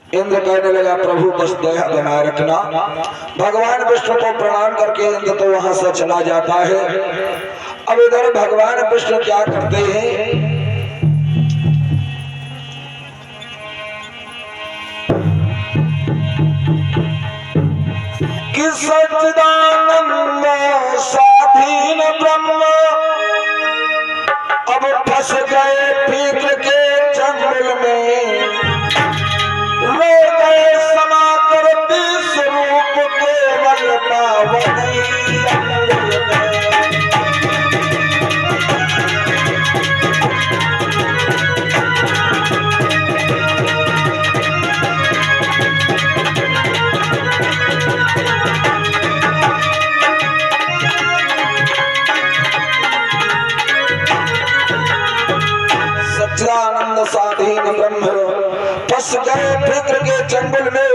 इंद्र कहने लगा प्रभु बस दया बनाए रखना। भगवान विष्णु को प्रणाम करके इंद्र तो वहां से चला जाता है। अब इधर भगवान विष्णु क्या करते हैं कि सच्चिदानंद स्वाधीन ब्रह्म अब फंस गए पीतल के जंगल में, रो गए समाकर विश्वरूप केवल पावनी अंगुल में। सच्चिदानंद स्वाधीन ब्रह्म फंस गए पृथ्वी के जंगल में,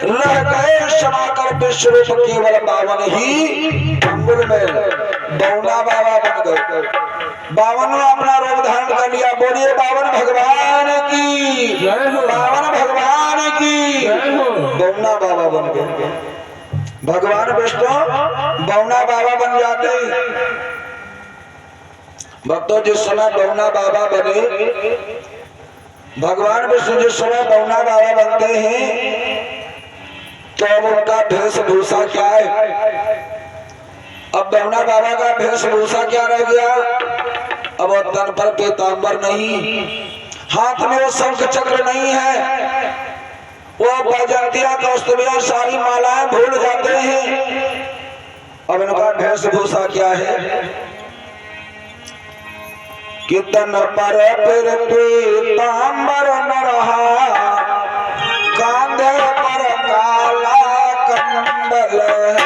रह गए क्षमाकर विश्वरूप केवल बावन ही अंगुल में। बौना बाबा बन गए, बावन अपना रूप धारण कर लिया। बोलिए बावन भगवान की, बावन भगवान की। बौना बाबा बन गए। भगवान विष्णु बौना बाबा बन जाते हैं। भक्तों जिस समय बौना बाबा बने, भगवान विष्णु जिस समय बौना बाबा बनते हैं तो अब उनका वेशभूषा क्या है? अब बौना बाबा का वेशभूषा क्या रह गया? अब वो तन पर पीतांबर नहीं, हाथ में वो शंख चक्र नहीं है, वो बैजंतियां कौस्तुभियां सारी मालाएं भूल जाते हैं। अब इनका वेशभूषा क्या है कि तन पर फिर पीतांबर न रहा, कांधे पर काला कंबल है।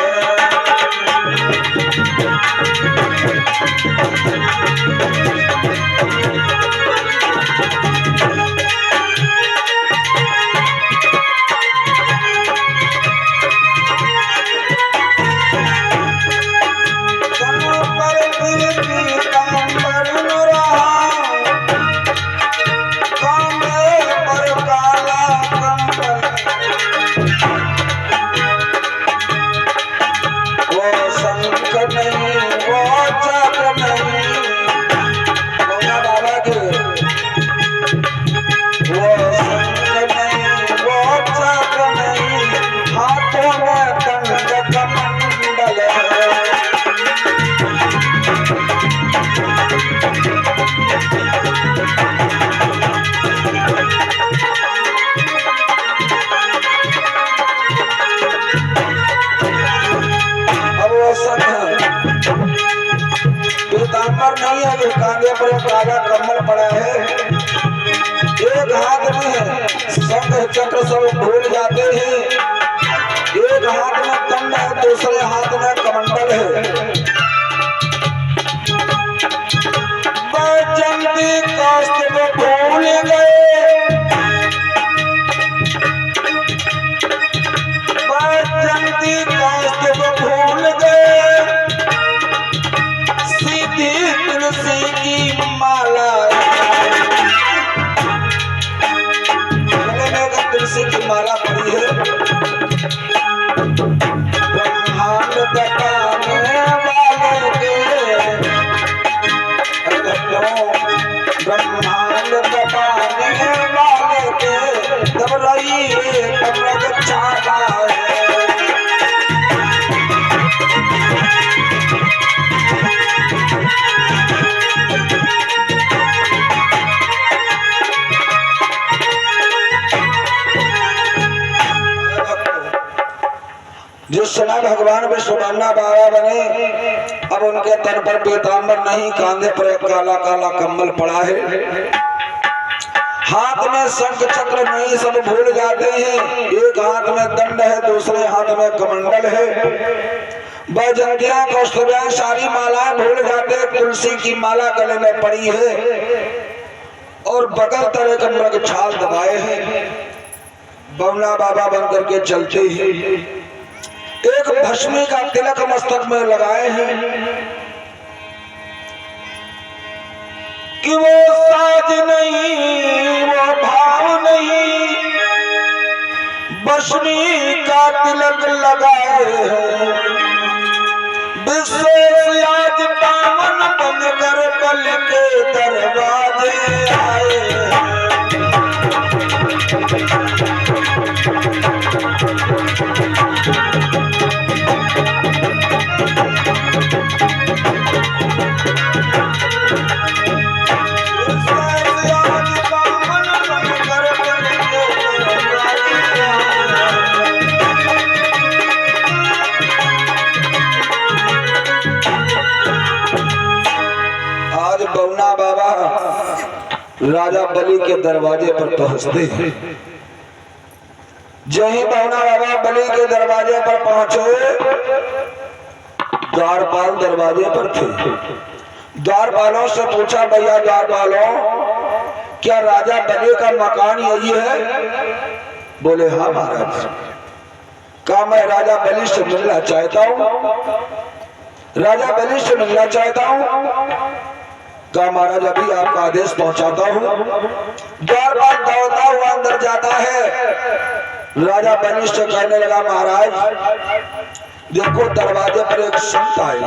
नहीं है जो कांधे पर काला कमल पड़ा है, एक हाथ में शंख चक्र सब भूल जाते हैं, एक हाथ में दंड है, दूसरे हाथ में कमंडल है। बैजंती कौस्तुभ भूल गए, बैजंती कौस्तुभ भूल गए, तुलसी की माला गले में अगर तुलसी की माला पड़ी है। ब्रह्मांड तपाने वाले के, ब्रह्मांड तपाने वाले के तब रही कमर छाता है। जिस समय भगवान विश्वकर्मा बाबा बने, अब उनके तन पर पीतांबर नहीं, कांधे पर एक काला काला कंबल पड़ा है, हाथ में शंख चक्र नहीं, सब भूल जाते हैं, एक हाथ में दंड है, दूसरे हाथ में कमंडल है। बैजंतियां कौस्तुभियां सारी मालाएं भूल जाते, तुलसी की माला गले में पड़ी है और बगल तरह का मृग छाल दबाए हैं। बौना बाबा बन करके चलते ही एक भस्मी का तिलक मस्तक में लगाए हैं कि वो साज नहीं, वो भाव नहीं, बशनी का तिलक लगाए हैं, विशेष आज पावन बनकर बल के दरवाजे आए हैं। राजा बलि के दरवाजे पर पहुंचते हैं। जहीं बौना बाबा बलि के दरवाजे पर पहुंचे, द्वारपाल दरवाजे पर थे। द्वारपालों से पूछा, भैया द्वारपालों, क्या राजा बलि का मकान यही है? बोले हाँ महाराज। कहा मैं राजा बलि से मिलना चाहता हूँ, राजा बलि से मिलना चाहता हूँ। कहा महाराज अभी आपका आदेश पहुंचाता हूँ। द्वारपाल दौड़ता हुआ अंदर जाता है। राजा बलि से कहने लगा, महाराज देखो दरवाजे पर एक संत आए,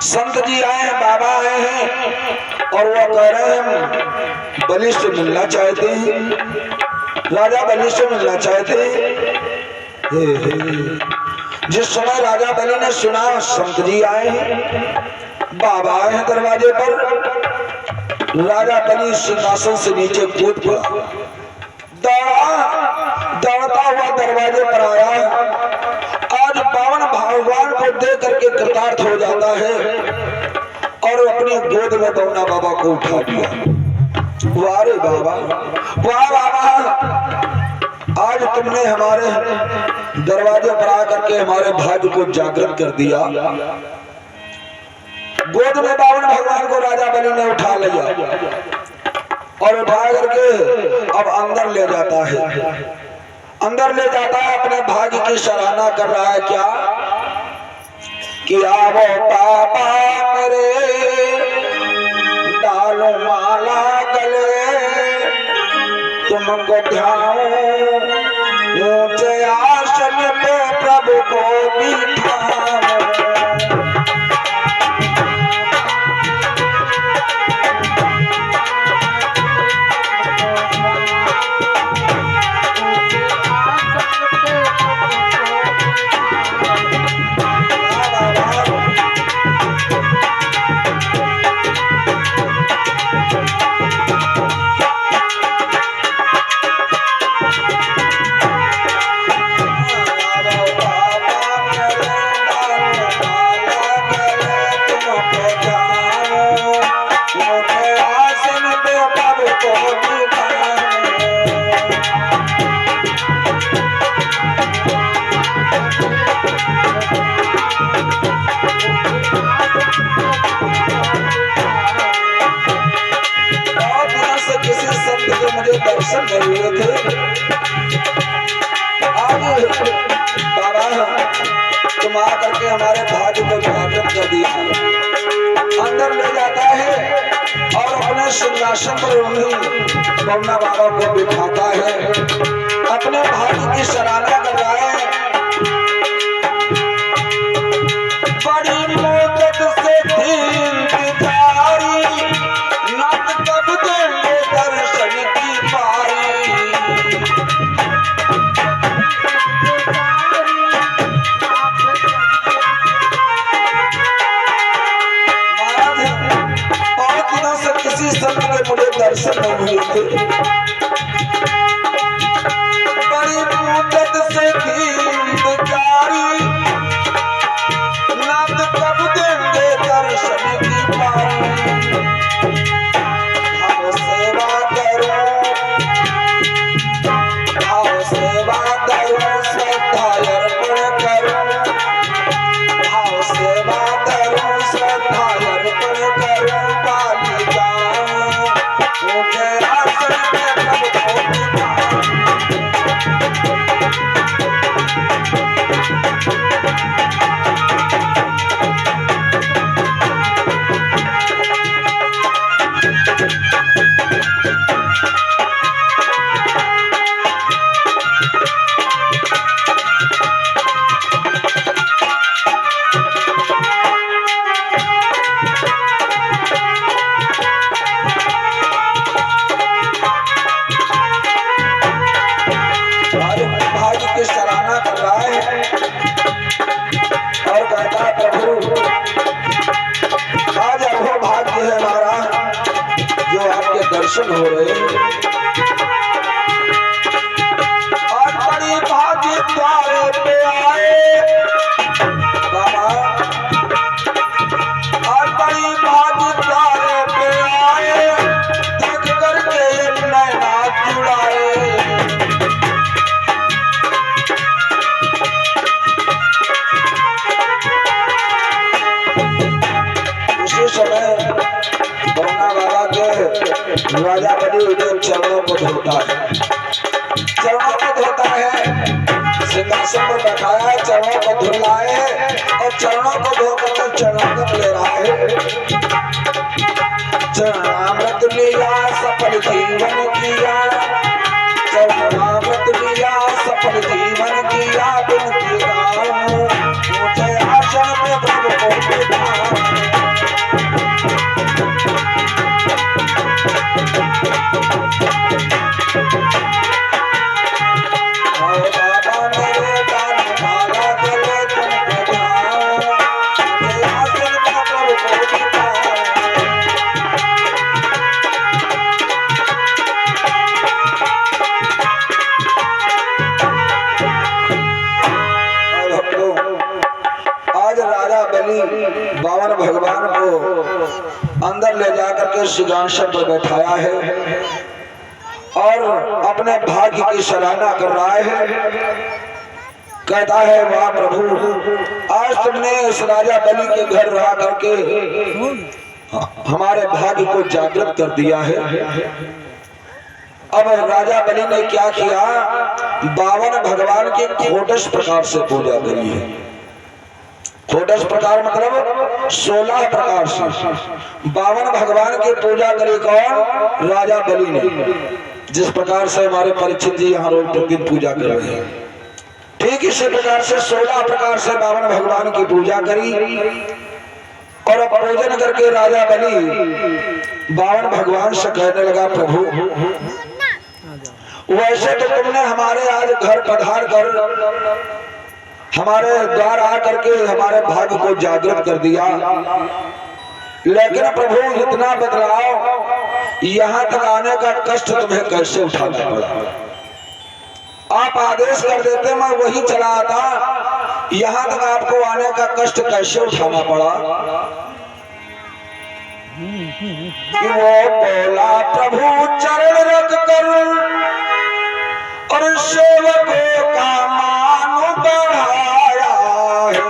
संत जी आए हैं, बाबा आए हैं और वो कह रहे हैं बलि से मिलना चाहते हैं, राजा बलि से मिलना चाहते हैं। जिस समय राजा बलि ने सुना संत जी आए हैं, बाबा आए हैं दरवाजे पर, राजा बलि सिंहासन से नीचे कूद पड़ा, दौड़ता हुआ दरवाजे पर आया। आज बावन भगवान को देख करके कृतार्थ हो जाता है और अपनी गोद में बौना बाबा को उठा दिया। वाह रे बाबा, वाह बाबा, आज तुमने हमारे दरवाजे पर आकर के हमारे भाग्य को जागृत कर दिया। गोद में बावन भगवान को राजा बलि ने उठा लिया और उठा करके अब अंदर ले जाता है, अंदर ले जाता है, अपने भाग्य की सराहना कर रहा है। क्या कि आवो पापा मेरे, डालो माला गले, तुमको ध्यान ऊंचे आसन पे प्रभु को बिठाओ। दर्शन नहीं हुए थे। आज बाबा तुम आकर के हमारे भाग्य को जागृत कर दिया। अंदर ले जाता है और अपने सिंहासन पर उन्हीं बौना बाबा को बिठाता है, अपने भाग्य की सराहना कर रहा है। बड़ी मोदत से थी बिचारी, नत कब देंगे दर्शन की पारी। बहुत दिनों से किसी संत के मुझे दर्शन नहीं हुए थे। सिंहासन पर बैठाया है, चरणों को धुलाए और चरणों को धोकर चरणामृत ले रहा है। चरणामृत लिया सफल जीवन किया, चरणामृत लिया सफल जीवन किया, बिनती गाऊं ऊंचे आसन पे प्रभु को बिठाऊं। बावन भगवान को अंदर ले जाकर के सिंहासन पर बैठाया है और अपने भाग्य की सराहना कर रहा है। कहता है वाह प्रभु, आज तुमने इस राजा बलि के घर रह करके हमारे भाग्य को जागृत कर दिया है। अब राजा बलि ने क्या किया, 52 भगवान की खोटस प्रकार से पूजा करी है। खोटस प्रकार मतलब 16 प्रकार से 52 भगवान की पूजा करी। कौन? राजा बलि ने। जिस प्रकार से हमारे परीक्षित जी यहाँ रोज प्रतिदिन पूजा कर रहे हैं, ठीक इसी प्रकार से 16 प्रकार से 52 भगवान की पूजा करी। और अब पूजन करके राजा बलि 52 भगवान से कहने लगा, प्रभु वैसे तो तुमने हमारे आज घर पधार कर हमारे द्वार आकर के हमारे भाग्य को जागृत कर दिया, लेकिन प्रभु इतना बदलाव, यहाँ तक आने का कष्ट तुम्हें कैसे उठाना पड़ा? आप आदेश कर देते मैं वही चला आता, यहाँ तक आपको आने का कष्ट कैसे उठाना पड़ा? वो बोला प्रभु चरण रख कर और सेवकों का मान बढ़ाया है।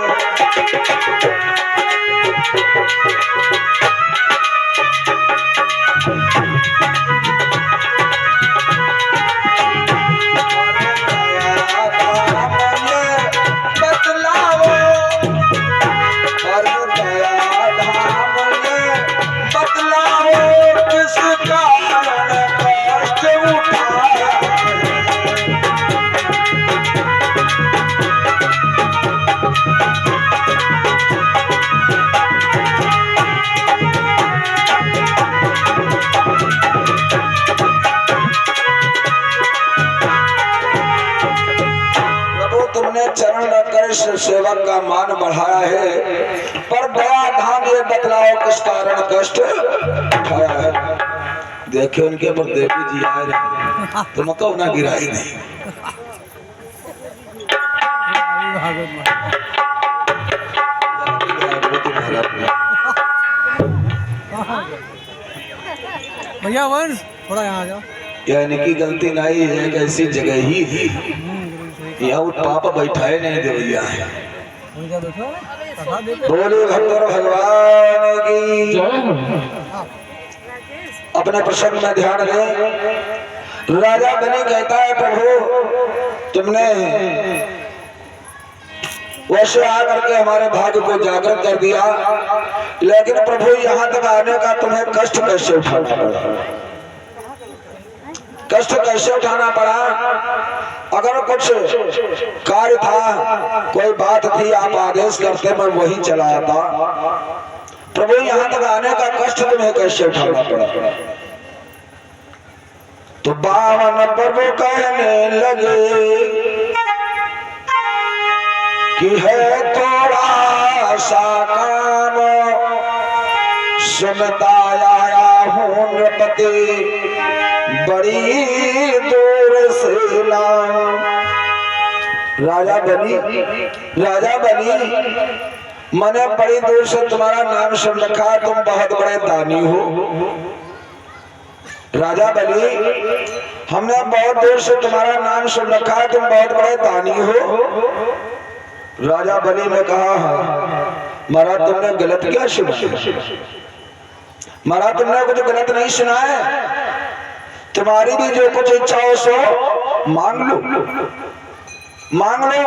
बतलाओ किस कारण कष्ट उठाया। चरण रखकर सेवक का मान बढ़ाया है, पर बड़ा धाम ये बतलाओ किस कारण कष्ट उठाया है। देखिए उनके ऊपर देवी जी आए रहे, तुमको ना गिराई नहीं। भैया वंश थोड़ा यहाँ आ जाओ। यानी कि गलती नहीं है, एक ऐसी जगह ही थी यहाँ पापा बैठाए नहीं दे भैया। बोले भक्तों भगवान की अपने प्रसंग में ध्यान दें। राजा बलि कहता है प्रभु तुमने वैसे आकर के हमारे भाग्य को जागृत कर दिया, लेकिन प्रभु यहाँ तक आने का तुम्हें कष्ट कैसे उठाना पड़ा? कष्ट कैसे उठाना पड़ा? अगर कुछ कार्य था, कोई बात थी, आप आदेश करते मैं वही चला आता। प्रभु यहाँ तक आने का कष्ट तुम्हें कैसे उठाना पड़ा? तो 52 प्रभु कहने लगे कि है थोड़ा सा काम, सुनता आया हूँ नृपति बड़ी दूर से नाम। राजा बलि मैंने बड़ी दूर से तुम्हारा नाम सुन रखा, तुम बहुत बड़े दानी हो। राजा बलि हमने बहुत दूर से तुम्हारा नाम सुन रखा, तुम बहुत बड़े दानी हो। राजा बलि ने कहा महाराज तुमने गलत क्या सुना? महाराज तुमने कुछ गलत नहीं सुना है, तुम्हारी भी जो कुछ इच्छा हो सो मांग लो। मांग लो।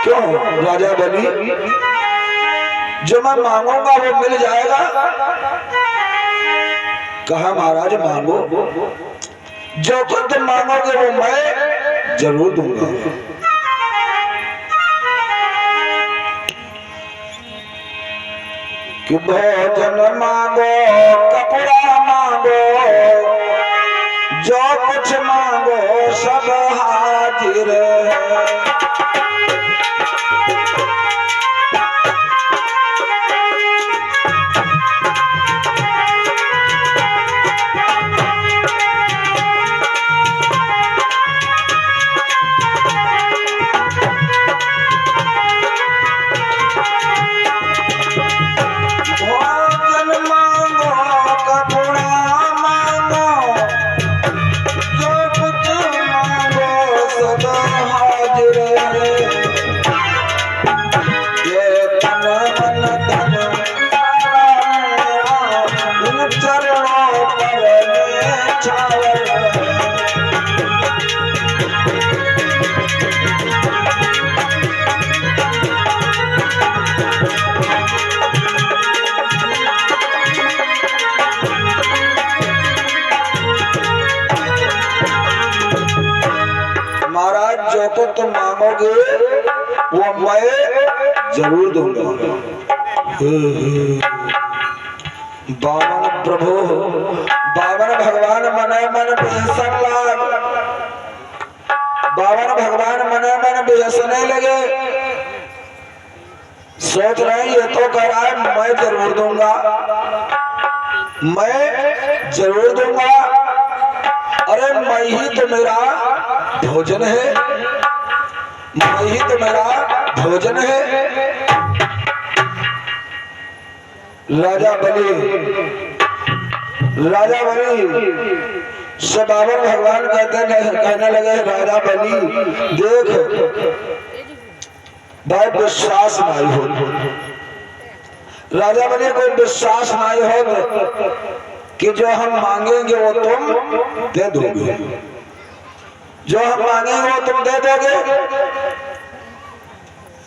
क्यों राजा बलि, जो मैं मांगूंगा वो मिल जाएगा? कहा महाराज मांगो, जो कुछ तुम मांगोगे वो मैं जरूर दूंगा। कि भोजन मांगो, कपड़ा मांगो, जो कुछ मांगो सब हाजिर है। जो तुम मांगोगे वो मैं जरूर दूंगा। बावन प्रभु, बावन भगवान मने मन बेहसन लाग, बावन भगवान मने मन बेहसने लगे। सोच रहे ये तो कह रहा है मैं जरूर दूंगा, मैं जरूर दूंगा। अरे मैं ही तो मेरा भोजन है, मैं ही तो मेरा भोजन है। राजा बलि से बाबर भगवान कहने लगे राजा बलि देख भाई विश्वास नहीं हो, राजा बलि कोई विश्वास नहीं हो कि जो हम मांगेंगे वो तुम दे दोगे, जो हम मांगेंगे वो तुम दे दोगे।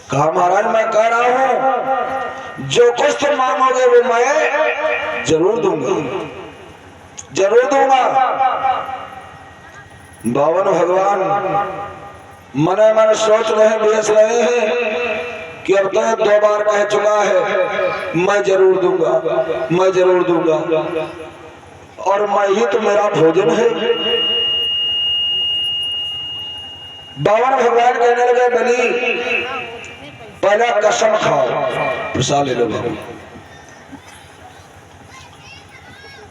कहा महाराज मैं कह रहा हूं जो कुछ तुम मांगोगे वो मैं जरूर दूंगा, जरूर दूंगा। बावन भगवान मने मन सोच रहे बेच रहे हैं कि अब तो 2 बार कह चुका है मैं जरूर दूंगा, मैं जरूर दूंगा, और मैं ही तो मेरा भोजन है। बावन भगवान कहने लगे बलि पहला कसम खाओ, प्रसाद ले लो।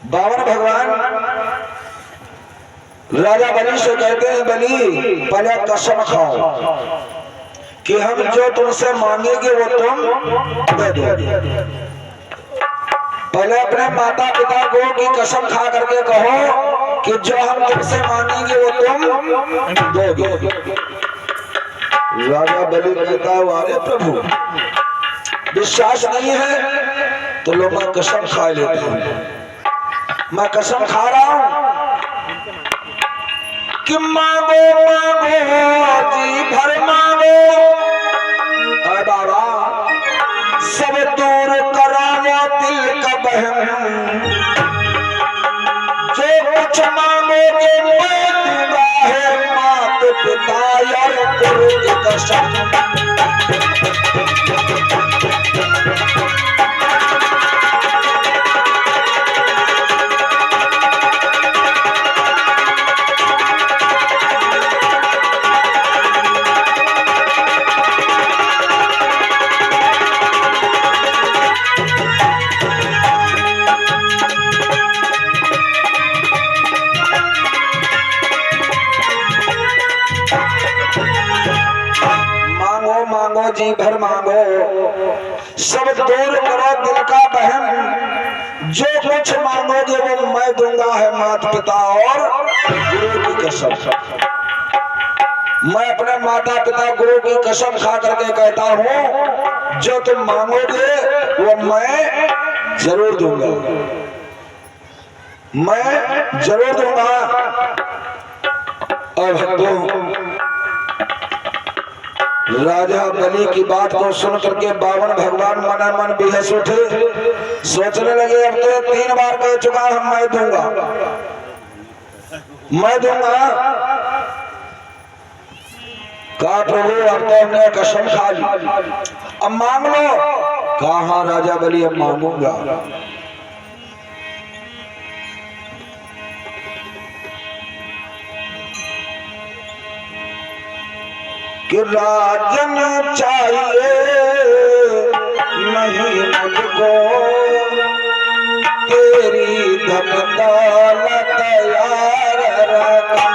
बावन भगवान राजा बलि से कहते हैं बलि पहले कसम खाओ कि हम जो तुमसे मांगेंगे वो तुम दे दोगे। पहले अपने माता पिता को की कसम खा करके कहो कि जो हम तुमसे मांगेंगे वो तुम दोगे। राजा बलि कहता है अरे प्रभु विश्वास नहीं है तो लो मैं कसम खा लेता हूं, मैं कसम खा रहा हूं कि मांगो मांगो जी भर मांगो, अरे बाबा सब दूर कराओ दिल का बहम, जो कुछ मांगोगे मैं दूंगा है मात पिता और गुरु की कसम। मांगो जी भर मांगो, सब दूर करो दिल का बहम, जो कुछ मांगोगे वो मैं दूंगा है माता पिता और गुरु की कसम। मैं अपने माता पिता गुरु की कसम खा करके कहता हूं जो तुम मांगोगे वो मैं जरूर दूंगा, मैं जरूर दूंगा। और भक्तों, राजा बलि की बात को सुन करके बावन भगवान मन मन बेहस उठे। सोचने लगे अब तो 3 बार कह चुका हम मैं दूंगा, मैं दूंगा। कहा प्रभु अब तो हमने कसम खा ली, अब मांग लो। कहा हाँ राजा बलि अब मांगूंगा। कि राजन चाहिए नहीं मुझको, तेरी धन दौलत यार रकम।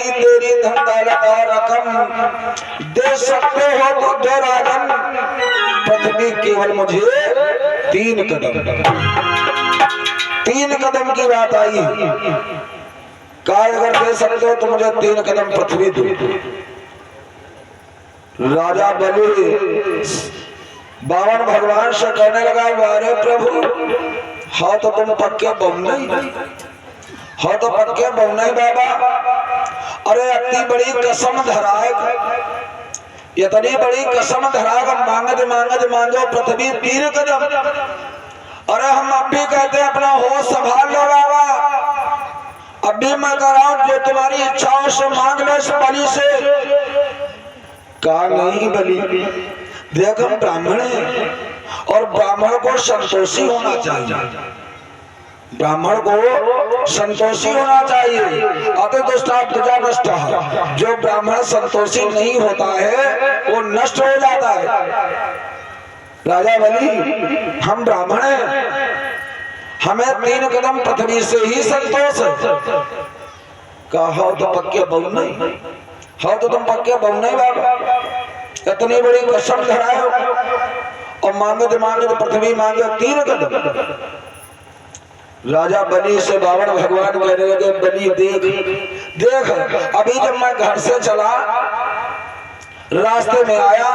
तेरी धन दौलत और रकम दे सकते हो तो दो राजन, पृथ्वी केवल मुझे 3 कदम। 3 कदम की बात आई। कहा अगर दे सकते हो तो मुझे 3 कदम पृथ्वी दो। राजा बलि 52 भगवान से कहने लगा अरे प्रभु, हाँ तो तुम पक्के बहु नहीं, हाँ तो पक्के बहु नहीं बाबा। अरे इतनी बड़ी कसम धराए, इतनी बड़ी कसम धराए, मांगते मांगते मांगो पृथ्वी 3 कदम। अरे हम अब भी कहते हैं अपना होश संभाल लो बाबा, अब भी मैं कह रहा हूं जो तुम्हारी इच्छाओं से मांग लो इस बलि से। कहा नहीं बलि, देख हम ब्राह्मण हैं और ब्राह्मण को संतोषी होना चाहिए, ब्राह्मण को संतोषी होना चाहिए। अतः दुष्टा नष्ट है, जो ब्राह्मण संतोषी नहीं होता है वो नष्ट हो जाता है। राजा बलि हम ब्राह्मण हैं, हमें 3 कदम पृथ्वी से ही संतोष है। कहा तो पक्के बहु नहीं, हाँ तो तुम पक्के बहु नहीं बाबा। इतनी बड़ी कसम धराए और मांगते मांगते पृथ्वी मांगे 3 कदम। राजा बलि से 52 भगवान कहने लगे बलि देख देख, अभी जब मैं घर से चला रास्ते में आया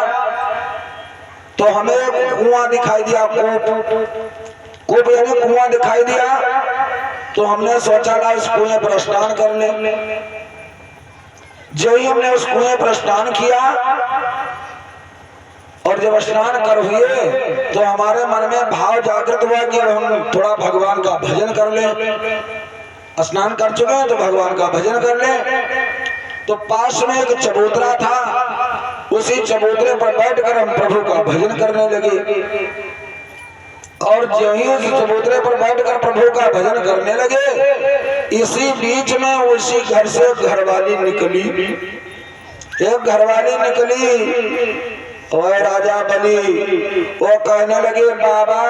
तो हमें कुआं दिखाई दिया, कूप यानी कुआं दिखाई दिया। तो हमने सोचा ना इस कुएं पर स्नान कर ले। जो ही हमने उस कुएं पर स्नान किया और जब स्नान कर हुए तो हमारे मन में भाव जागृत हुआ कि हम थोड़ा भगवान का भजन कर ले। स्नान कर चुके हैं तो भगवान का भजन कर ले। तो पास में एक चबूतरा था, उसी चबूतरे पर बैठकर हम प्रभु का भजन करने लगे। और जो ही उस चबूतरे पर बैठकर प्रभु का भजन करने लगे, इसी बीच में उसी घर से घरवाली निकली, एक घरवाली निकली। और राजा बलि वो कहने लगे बाबा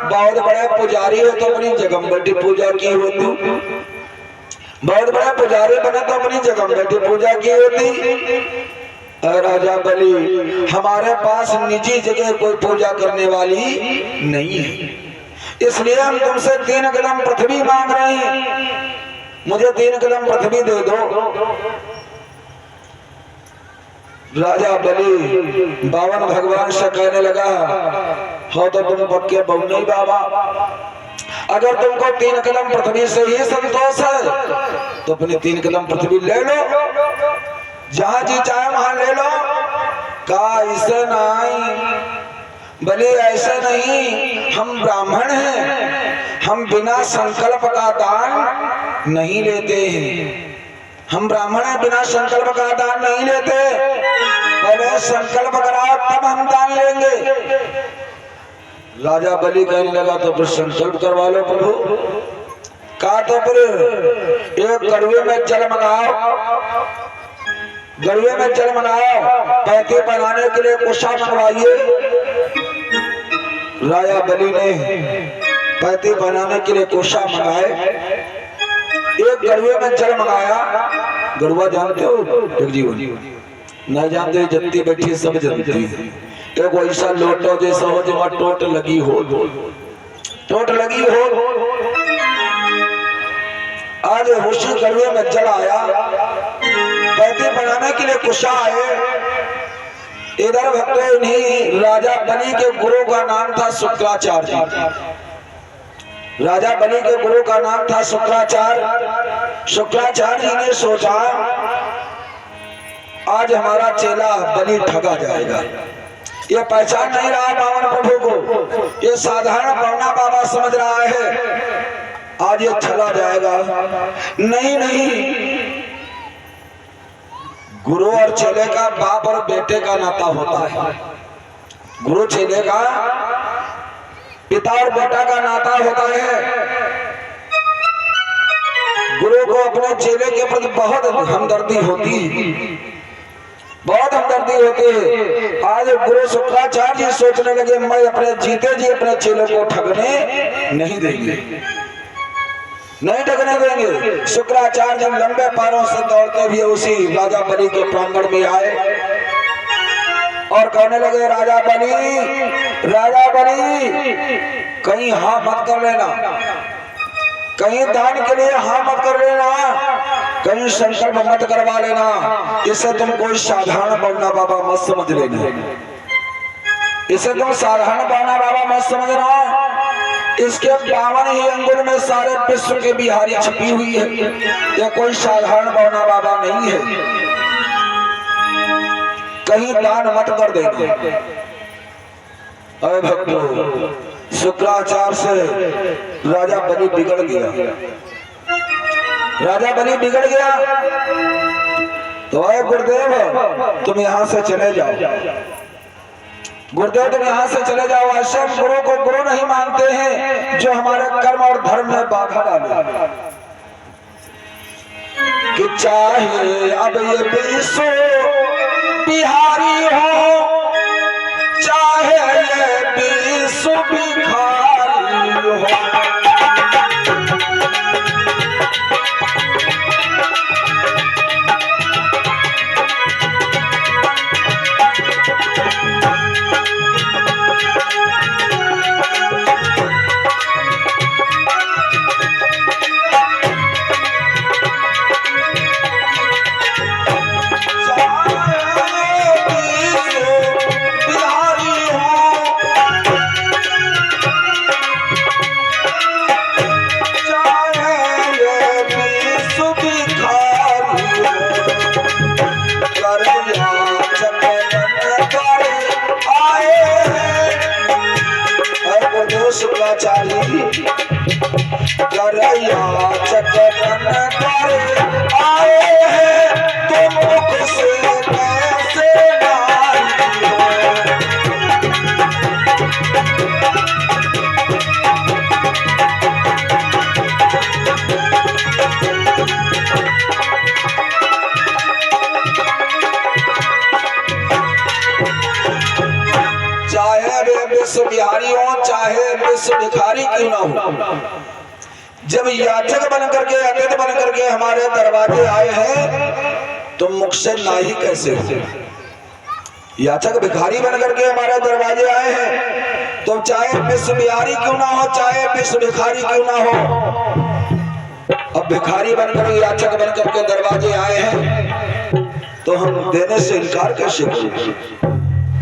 बहुत बड़े पुजारी हो तो अपनी जगमगटी पूजा की होती, बहुत बड़े पुजारी बने तो अपनी जगमगटी पूजा की होती। राजा बलि हमारे पास निजी जगह कोई पूजा करने वाली नहीं है, इसलिए हम तुमसे 3 कदम पृथ्वी मांग रहे हैं, मुझे 3 कदम पृथ्वी दे दो। राजा बलि 52 भगवान से कहने लगा हो तो तुम पक्के बहु नहीं बाबा, अगर तुमको 3 कदम पृथ्वी से ही संतोष है तो अपने 3 कदम पृथ्वी ले लो, जहां जी चाहे वहां ले लो। कहा ऐसे नहीं बलि, ऐसे नहीं, हम ब्राह्मण हैं, हम बिना संकल्प का दान नहीं लेते हैं, हम ब्राह्मण हैं, बिना संकल्प का दान नहीं लेते। पहले संकल्प कराओ तब हम दान लेंगे। राजा बलि कहने लगा तो फिर संकल्प करवा लो प्रभु। कहा तो फिर एक गड़ुए में जल मंगाओ, गड़ुए में जल मंगाओ, पैती बनाने के लिए कुशा मंगवाइए। राजा बलि ने पैती बनाने के लिए कुशा मंगाए, एक गड़ुए में जल मंगाया। गड़ुआ जानते हो एक जीवन नहीं जानते, जत्ती बैठी सब जानती। एक ऐसा लोटो जैसा हो जो टोट लगी हो, टोट लगी हो। आज उसी गड़ुए में जल आया, पैती बनाने के लिए कुशा आए। इधर भक्तों नहीं, राजा बलि के गुरु का नाम था शुक्राचार्य। राजा बलि के गुरु का नाम था शुक्राचार्य। शुक्राचार्य जी ने सोचा आज हमारा चेला बलि ठगा जाएगा। ये पहचान नहीं रहा बावन प्रभु को, ये साधारण पवना बाबा समझ रहा है, आज ये चला जाएगा। नहीं नहीं, गुरु और चेले का बाप और बेटे का नाता होता है। गुरु चेले का पिता और बेटा का नाता होता है। गुरु को अपने चेले के प्रति बहुत हमदर्दी होती है, बहुत हमदर्दी होती है। आज गुरु शुक्राचार्य जी सोचने लगे मैं अपने जीते जी अपने चेलों को ठगने नहीं देंगे, नहीं ठगने देंगे। शुक्राचार्य जी लंबे पैरों से दौड़ते हुए उसी राजा बलि के प्रांगण में आए और कहने लगे राजा बलि, राजा बलि कहीं हाँ मत कर लेना, कहीं दान के लिए हाँ मत कर लेना, कहीं संकल्प मत करवा लेना। इसे तुम कोई साधारण पवना बाबा मत समझ लेना, इसे तुम साधारण पवना बाबा मत समझना। इसके 52 ही अंगुल में सारे विश्व के बिहारी छिपी हुई है। यह कोई साधारण पवना बाबा नहीं है, कहीं दान मत कर देना। अरे भक्तों, शुक्राचार्य से राजा बलि बिगड़ गया, राजा बलि बिगड़ गया। तो अरे गुरुदेव तुम यहां से चले जाओ, गुरुदेव तुम यहां से चले जाओ। ऐसे गुरु को गुरु नहीं मानते हैं जो हमारे कर्म और धर्म में बाधा डाले। कि चाहे अब ये विश्व बिहारी हो, चाहे ये विश्व भिखारी हो, शुक्राचार्य करैया चक्कर कर आए हैं, तुम मुख से कैसे विश्व बिहारी हो चाहे विश्व भिखारी क्यों ना हो, जब याचक बन करके अतिथि बन करके हमारे दरवाजे आए हैं तो मुख से ना ही कैसे हो। याचक भिखारी बन करके हमारे दरवाजे आए हैं तो चाहे विश्व बिहारी क्यों ना हो, चाहे विश्व भिखारी क्यों ना हो, अब भिखारी बनकर याचक बन करके दरवाजे आए हैं तो हम देने से इनकार कैसे करें।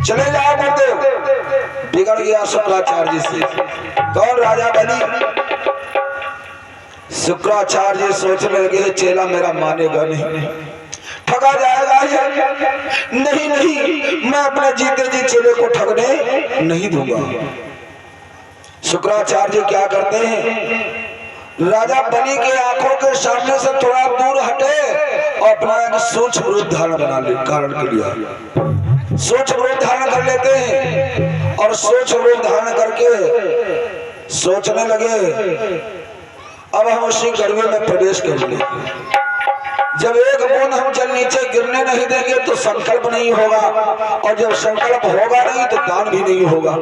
चले जाओ गुरुदेव। बिगड़ गया शुक्राचार्य से कौन, राजा बलि। शुक्राचार्य सोचने लगे चेला मेरा मानेगा नहीं, ठगा जाएगा ये। नहीं नहीं, मैं अपने जीते जी चेले को ठगने नहीं दूंगा। शुक्राचार्य क्या करते हैं, राजा बलि के आंखों के सामने से थोड़ा दूर हटे अपना एक सूक्ष्म रूप धारण धारण कर लिया। सूक्ष्म रूप धारण कर लेते हैं और सूक्ष्म रूप धारण करके सोचने लगे अब हम उसी गड़बे में प्रवेश करेंगे। जब एक बूंद हम जल नीचे गिरने नहीं देंगे तो संकल्प नहीं होगा, और जब संकल्प होगा नहीं तो दान भी नहीं होगा।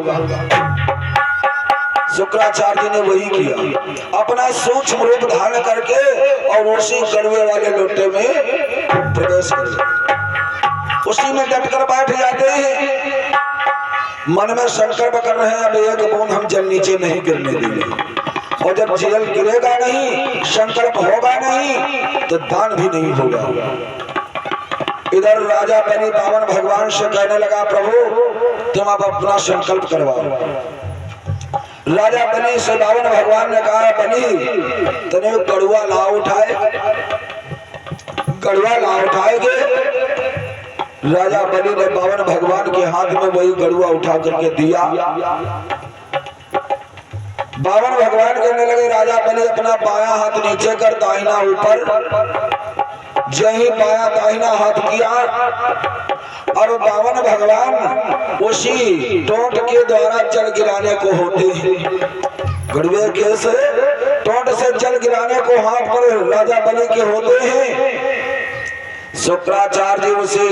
शुक्राचार्य जी ने वही किया, अपना सूक्ष्म रूप धारण करके और उसी गड़बे वाले लोटे में प्रवेश कर लिया। उसी में डटकर बैठ जाते हैं, मन में संकल्प कर रहे हैं अब एक बूंद हम जल नीचे नहीं गिरने देंगे, और जब जल गिरेगा नहीं, संकल्प होगा नहीं तो दान भी नहीं होगा। इधर राजा बलि बावन भगवान से कहने लगा प्रभु तुम अब अपना संकल्प करवाओ। राजा बलि से बावन भगवान ने कहा बलि तने गड़ुआ ला उठाए, गड़ुआ ला उठाएगे। राजा बलि ने बावन भगवान के हाथ में वही गड़ुआ उठा करके दिया। बावन भगवान कहने लगे राजा बलि अपना बायां हाथ नीचे कर दाहिना ऊपर, जही बायां दाहिना हाथ किया और बावन भगवान उसी टोंट के द्वारा जल गिराने को होते हैं। गड़ुए के से टोंट से जल गिराने को हाथ पर राजा बलि के होते हैं। शुक्राचार्य जी उसी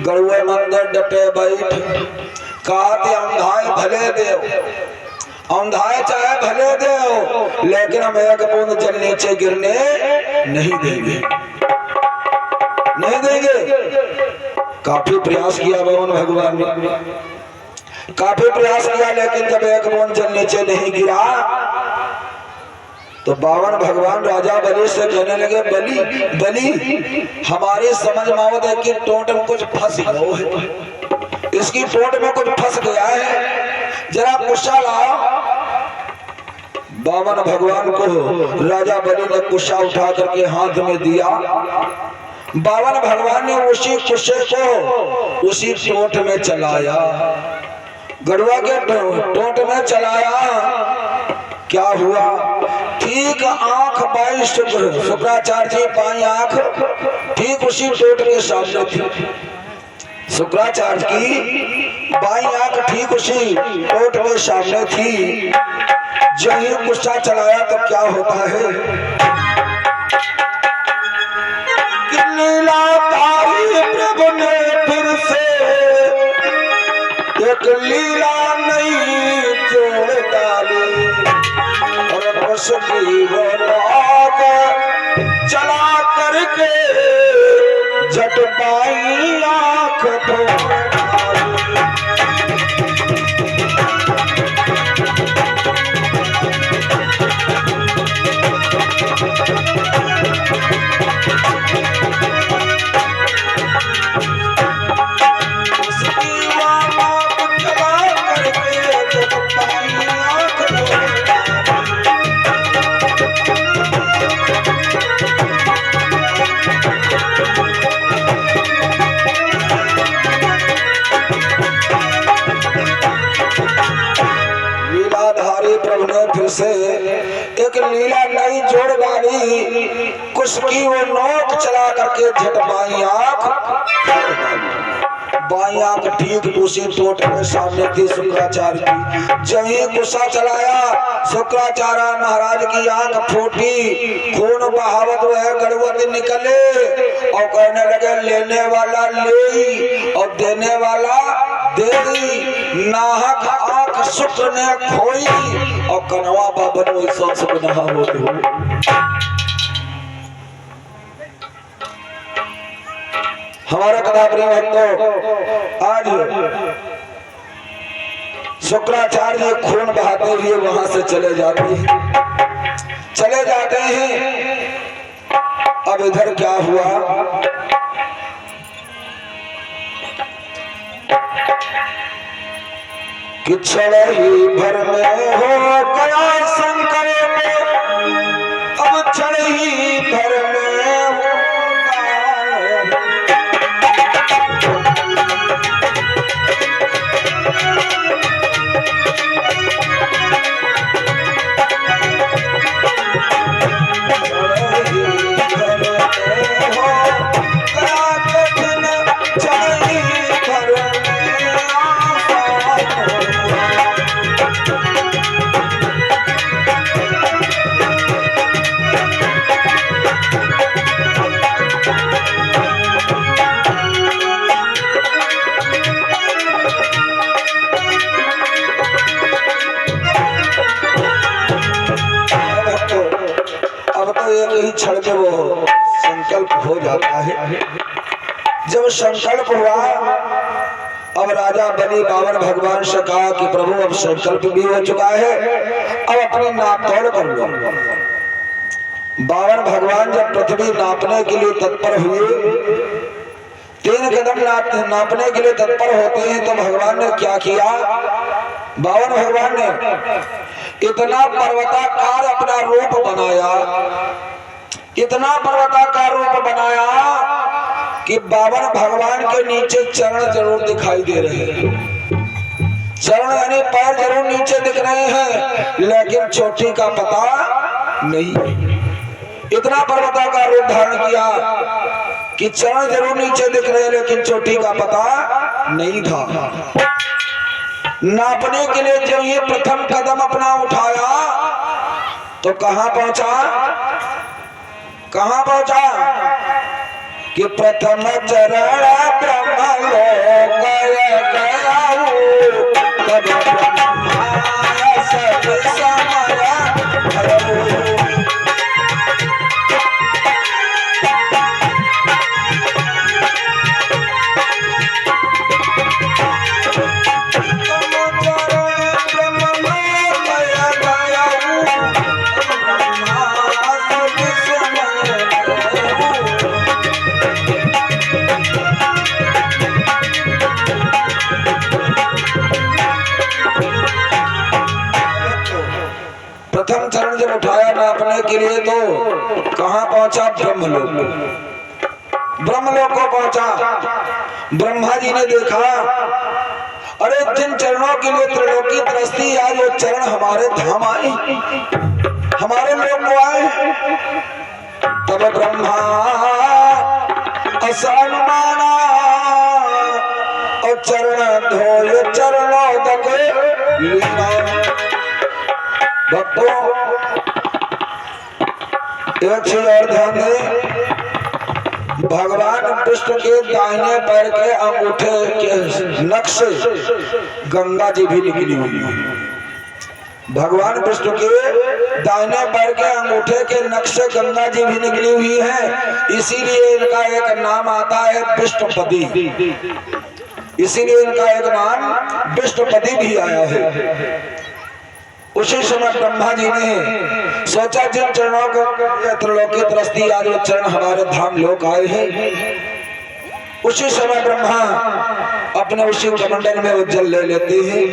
गड़ुए मंदिर डटे बैठ कहते अंधाए भले देव, अंधाए चाहे भले दे लेकिन हम एक बूंद जल नीचे गिरने नहीं देंगे, नहीं देंगे। काफी प्रयास किया बावन भगवान ने, काफी प्रयास किया, लेकिन जब एक बूंद जल नीचे नहीं गिरा तो बावन भगवान राजा बलि से कहने लगे बलि बलि हमारी समझ मावत है कि टोंट में कुछ फंस गया है, इसकी टोंट में कुछ फंस गया है, जरा कुशा लाओ। बावन भगवान को राजा बलि ने कुशा उठा करके हाथ में दिया। बावन भगवान ने उसी कुशे को उसी टोंट में चलाया, गड़ुआ के टोंट में चलाया। क्या हुआ, ठीक आंख बाई शुक्राचार्य जी बाई आंख ठीक उसी टोंट के सामने थी। शुक्राचार्य की बाई आंख ठीक उसी टोंट के सामने थी। जब ही गुस्सा चलाया तो क्या होता है, लीलाधारी प्रभु ने फिर से एक लीला नई जोड़ डाली और बस जीवन चला करके झट पाई आंख धो। से एक लीला नई जोड़ डाली, कुछ की वो नोक चला करके झट बाई आंख, बाई आंख ठीक उसी टोट के सामने थी शुक्राचार्य की। जब ही गुस्सा चलाया शुक्राचार्य महाराज की आंख फूटी, खून बहावत वह गड़बड़ निकले और कहने लगे लेने वाला ले और देने वाला दे दी। नाहक आंख शुक्र ने खोई और कनवा बाबन वो सब नहा होते हो। हमारा कथा प्रेम भक्तों आज शुक्राचार्य खून बहाते हुए वहां से चले जाते हैं। अब इधर क्या हुआ, कि क्षण ही भर में हो गया शंकर को, अब क्षण ही भर में हो गया। संकल्प हुआ। अब राजा बलि बावन भगवान से कहा कि प्रभु अब संकल्प भी हो चुका है, अब अपनी नाप तोड़ कर लो। बावन भगवान जब पृथ्वी नापने के लिए तत्पर हुए, 3 कदम नापने के लिए तत्पर होते हैं, तो भगवान ने क्या किया? बावन भगवान ने इतना पर्वताकार अपना रूप बनाया, इतना पर्वताकार रूप बनाया कि बावन भगवान के नीचे चरण जरूर दिखाई दे रहे हैं। चरण यानी पैर जरूर नीचे दिख रहे हैं, लेकिन चोटी का पता नहीं। इतना पर्वताकार रूप धारण किया कि चरण जरूर नीचे दिख रहे, लेकिन चोटी का पता नहीं था। नापने के लिए जब ये प्रथम कदम अपना उठाया तो कहां पहुंचा? कहां पहुंचा? कि प्रथम चरण ब्रह्मलोक गया तब ब्रह्माया सब समय प्रथम चरण जब उठाया नापने के लिए तो कहां पहुंचा? ब्रह्मलोक। ब्रह्मलोक को पहुंचा। ब्रह्मा जी ने देखा, अरे जिन चरणों के लिए त्रिलोकी तरसती, आज वो चरण हमारे धाम आए, हमारे लोक को आए। तब ब्रह्मा आसन माना और चरण धोए चरणोदक लीना। भक्तों, एक चीज और ध्यान दें, भगवान विष्णु के दाहिने पैर के अंगूठे के नक्श से गंगा जी भी निकली हुई है। भगवान विष्णु के दाहिने पैर के अंगूठे के नक्श से गंगा जी भी निकली हुई है। इसीलिए इनका एक नाम आता है विष्णुपति। इसीलिए इनका एक नाम विष्णुपति भी आया है। उसी समय ब्रह्मा जी ने सोचा, जिन चरणों को त्रिलोकी तरसती, आज वो चरण हमारे धाम लोक आए हैं। उसी समय ब्रह्मा अपने उसी कमंडल में उज्जल ले लेते हैं,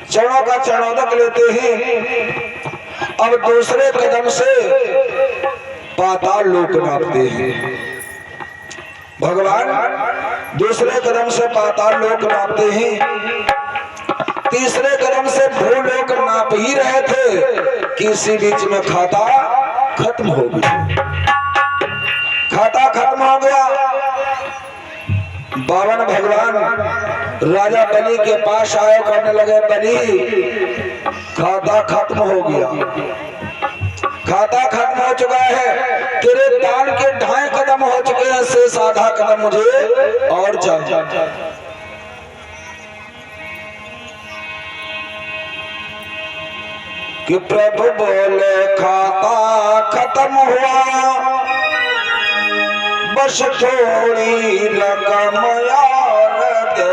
चरणों का चरणोदक लेते हैं। अब दूसरे कदम से पाताल लोक नापते हैं। भगवान दूसरे कदम से पाताल लोक नापते हैं। तीसरे कदम से भूलोक नाप ही रहे थे कि इसी बीच में खाता खत्म हो गया। खाता खत्म हो गया। बावन भगवान राजा बलि के पास आए, कहने लगे, बलि खाता खत्म हो गया, खाता खत्म हो चुका है, तेरे दान के 2.5 कदम हो चुके हैं, शेष आधा कदम मुझे और चाहिए। कि प्रभु बोले, खाता खत्म हुआ, बस थोड़ी रकम यार दे।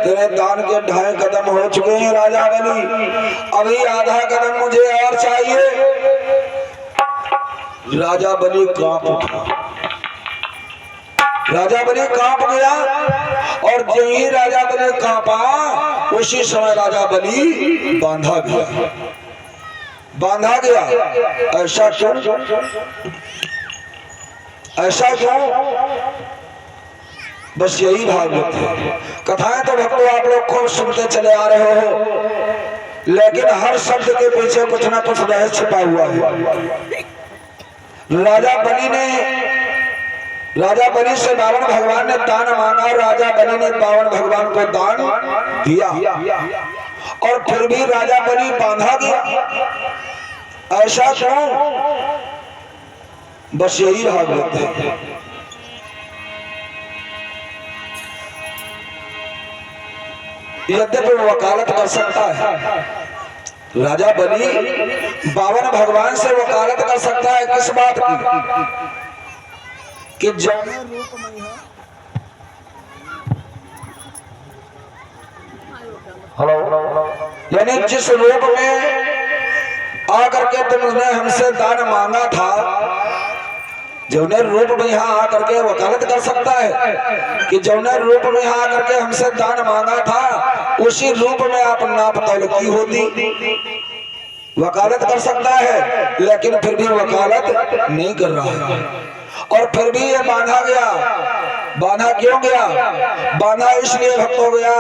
तेरे दान के 2.5 कदम हो चुके हैं राजा बलि, अभी आधा कदम मुझे और चाहिए। राजा बलि कांप उठा। राजा बलि कांप गया और जो ही राजा बलि कांपा उसी समय राजा बलि बांधा गया। बांधा गया ऐसा क्यों? ऐसा क्यों? बस यही भागवत है। कथाएं तो भक्तों आप लोग खूब सुनते चले आ रहे हो, लेकिन हर शब्द के पीछे कुछ ना कुछ रहस्य छिपा हुआ है। राजा बलि से बावन भगवान ने दान मांगा और राजा बलि ने बावन भगवान को दान दिया और फिर भी राजा बलि बांधा गया। ऐसा क्यों? बस यही भागवत है। यद्यपि वकालत कर सकता है राजा बलि, बावन भगवान से वकालत कर सकता है किस बात की? कि जौन रूप में है। हेलो, यानी जिस रूप में आकर के तुमने हमसे दान मांगा था, जौने रूप में यहाँ आकर के वकालत कर सकता है कि जौने रूप में यहाँ आकर के हमसे दान मांगा था उसी रूप में आप नाप तौल की होती। वकालत कर सकता है लेकिन फिर भी वकालत नहीं कर रहा है और फिर भी ये बांधा गया। बांधा क्यों गया? बांधा इसलिए भक्त हो गया,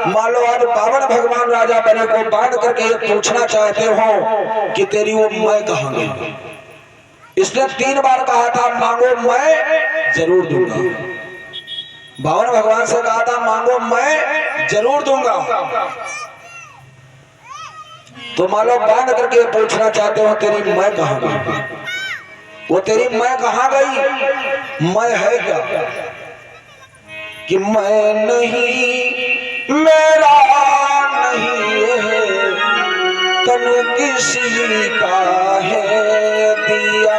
मान लो आज बावन भगवान राजा बलि को बांध करके ये पूछना चाहते हो कि तेरी वो मैं कहाँ गई। इसने 3 बार कहा था मांगो मैं जरूर दूंगा। बावन भगवान से कहा था मांगो मैं जरूर दूंगा। तो मान लो बांध करके पूछना चाहते हो तेरी मैं कहाँ गई। वो तेरी मैं कहाँ गई? मैं है क्या? कि मैं नहीं, मेरा नहीं है, तन किसी का है दिया।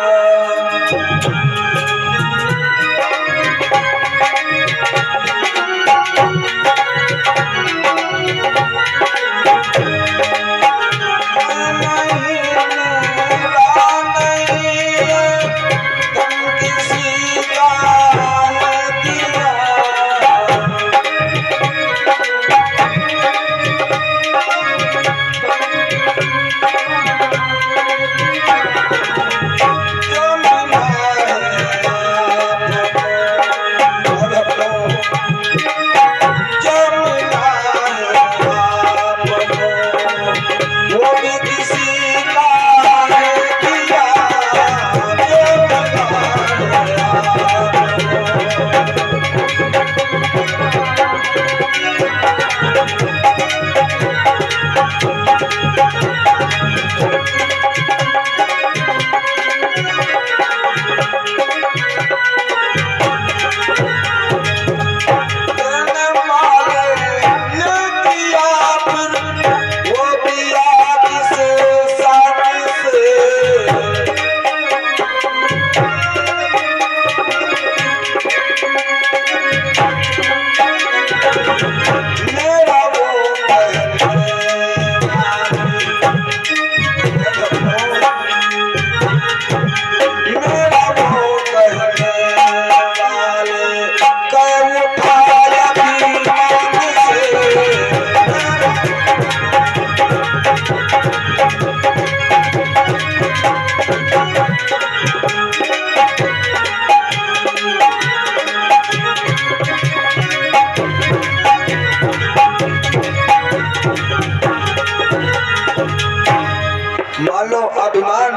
मान लो अभिमान,